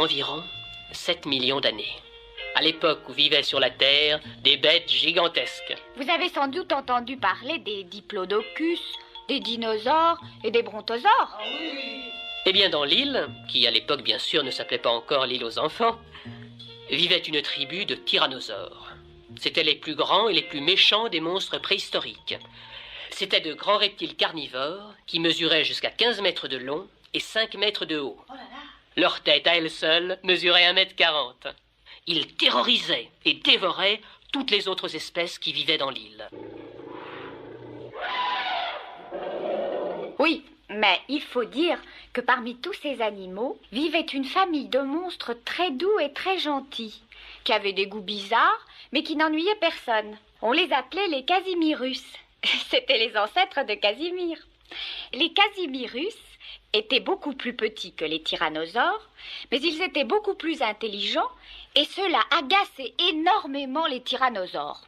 environ 7 millions d'années. À l'époque où vivaient sur la Terre des bêtes gigantesques. Vous avez sans doute entendu parler des diplodocus, des dinosaures et des brontosaures. Ah oui. Eh bien, dans l'île, qui à l'époque bien sûr ne s'appelait pas encore l'île aux enfants, vivait une tribu de tyrannosaures. C'étaient les plus grands et les plus méchants des monstres préhistoriques. C'étaient de grands reptiles carnivores qui mesuraient jusqu'à 15 mètres de long et 5 mètres de haut. Oh là là. Leur tête à elle seule mesurait 1,40 m. Ils terrorisaient et dévoraient toutes les autres espèces qui vivaient dans l'île. Oui, mais il faut dire que parmi tous ces animaux vivait une famille de monstres très doux et très gentils, qui avaient des goûts bizarres, mais qui n'ennuyaient personne. On les appelait les Casimirus. C'étaient les ancêtres de Casimir. Les Casimirus étaient beaucoup plus petits que les tyrannosaures, mais ils étaient beaucoup plus intelligents, et cela agaçait énormément les tyrannosaures.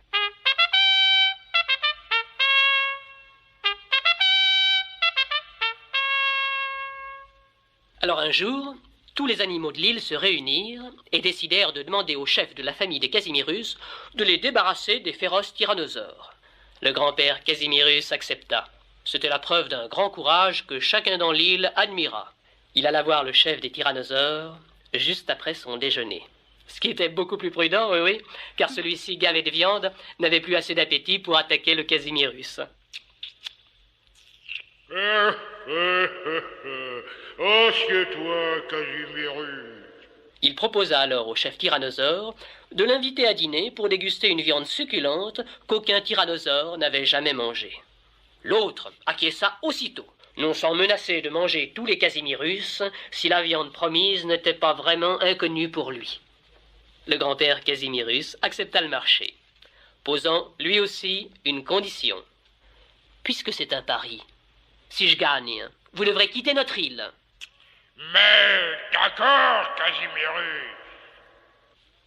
Alors un jour, tous les animaux de l'île se réunirent et décidèrent de demander au chef de la famille des Casimirus de les débarrasser des féroces tyrannosaures. Le grand-père Casimirus accepta. C'était la preuve d'un grand courage que chacun dans l'île admira. Il alla voir le chef des tyrannosaures juste après son déjeuner. Ce qui était beaucoup plus prudent, oui, car celui-ci, gavé de viande, n'avait plus assez d'appétit pour attaquer le Casimirus. Assieds-toi, Casimirus. Il proposa alors au chef tyrannosaure de l'inviter à dîner pour déguster une viande succulente qu'aucun tyrannosaure n'avait jamais mangée. L'autre acquiesça aussitôt, non sans menacer de manger tous les Casimirus si la viande promise n'était pas vraiment inconnue pour lui. Le grand-père Casimirus accepta le marché, posant lui aussi une condition. Puisque c'est un pari, si je gagne, vous devrez quitter notre île. Mais d'accord, Casimirus.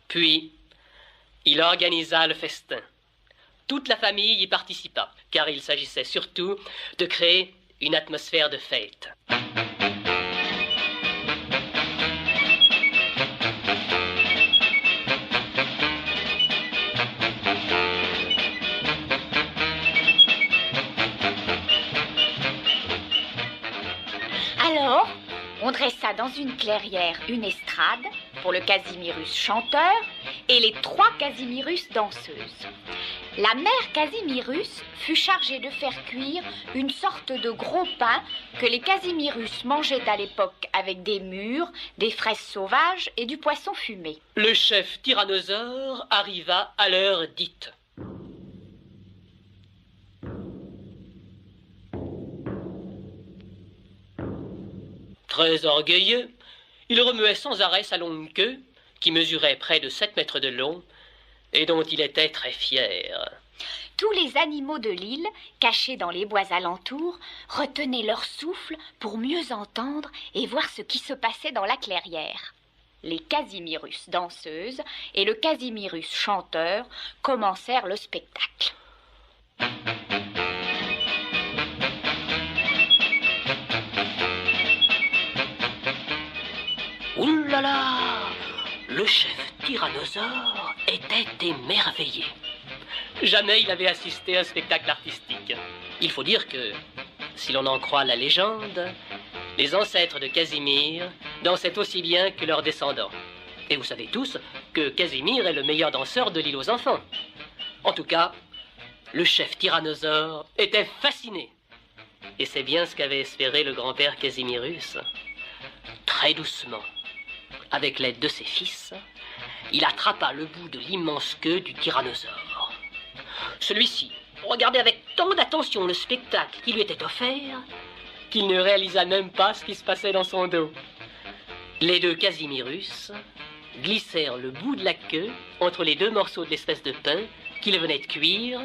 Puis, il organisa le festin. Toute la famille y participa, car il s'agissait surtout de créer une atmosphère de fête. Alors, on dressa dans une clairière une estrade pour le Casimirus chanteur et les 3 Casimirus danseuses. La mère Casimirus fut chargée de faire cuire une sorte de gros pain que les Casimirus mangeaient à l'époque avec des mûres, des fraises sauvages et du poisson fumé. Le chef tyrannosaure arriva à l'heure dite. Très orgueilleux, il remuait sans arrêt sa longue queue, qui mesurait près de 7 mètres de long, et dont il était très fier. Tous les animaux de l'île, cachés dans les bois alentours, retenaient leur souffle pour mieux entendre et voir ce qui se passait dans la clairière. Les Casimirus danseuses et le Casimirus chanteur commencèrent le spectacle. Ouh là là! Le chef tyrannosaure était émerveillé. Jamais il avait assisté à un spectacle artistique. Il faut dire que, si l'on en croit la légende, les ancêtres de Casimir dansaient aussi bien que leurs descendants. Et vous savez tous que Casimir est le meilleur danseur de l'île aux enfants. En tout cas, le chef tyrannosaure était fasciné. Et c'est bien ce qu'avait espéré le grand-père Casimirus. Très doucement, avec l'aide de ses fils, il attrapa le bout de l'immense queue du tyrannosaure. Celui-ci regardait avec tant d'attention le spectacle qui lui était offert qu'il ne réalisa même pas ce qui se passait dans son dos. Les 2 Casimirus glissèrent le bout de la queue entre les 2 morceaux de l'espèce de pain qu'ils venaient de cuire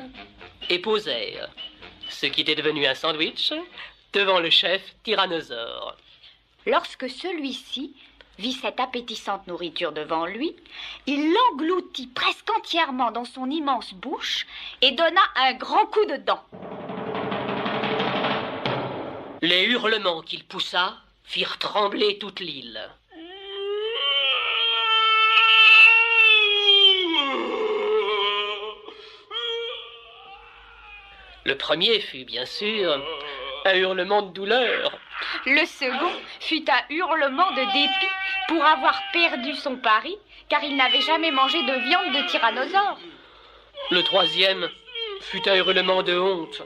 et posèrent, ce qui était devenu un sandwich, devant le chef tyrannosaure. Lorsque celui-ci vit cette appétissante nourriture devant lui, il l'engloutit presque entièrement dans son immense bouche et donna un grand coup de dent. Les hurlements qu'il poussa firent trembler toute l'île. Le premier fut, bien sûr, un hurlement de douleur. Le second fut un hurlement de dépit pour avoir perdu son pari, car il n'avait jamais mangé de viande de tyrannosaure. Le troisième fut un hurlement de honte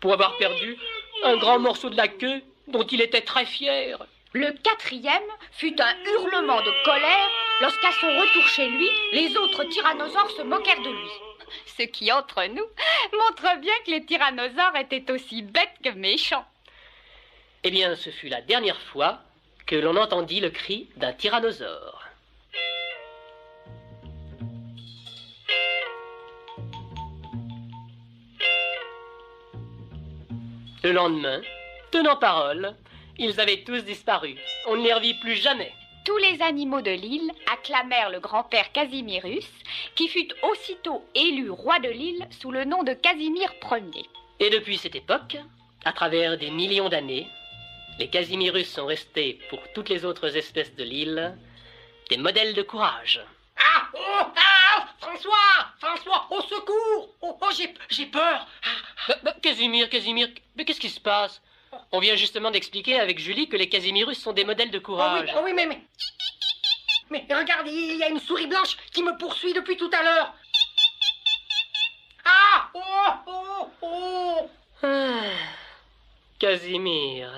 pour avoir perdu un grand morceau de la queue dont il était très fier. Le quatrième fut un hurlement de colère lorsqu'à son retour chez lui, les autres tyrannosaures se moquèrent de lui. Ce qui, entre nous, montre bien que les tyrannosaures étaient aussi bêtes que méchants. Eh bien, ce fut la dernière fois que l'on entendit le cri d'un tyrannosaure. Le lendemain, tenant parole, ils avaient tous disparu. On ne les revit plus jamais. Tous les animaux de l'île acclamèrent le grand-père Casimirus, qui fut aussitôt élu roi de l'île sous le nom de Casimir Ier. Et depuis cette époque, à travers des millions d'années, les Casimirus sont restés, pour toutes les autres espèces de l'île, des modèles de courage. Ah, oh, ah, François, au secours! Oh, j'ai peur! Casimir, mais qu'est-ce qui se passe? On vient justement d'expliquer avec Julie que les Casimirus sont des modèles de courage. Oh oui, mais regarde, il y a une souris blanche qui me poursuit depuis tout à l'heure. Ah! Oh! Casimir.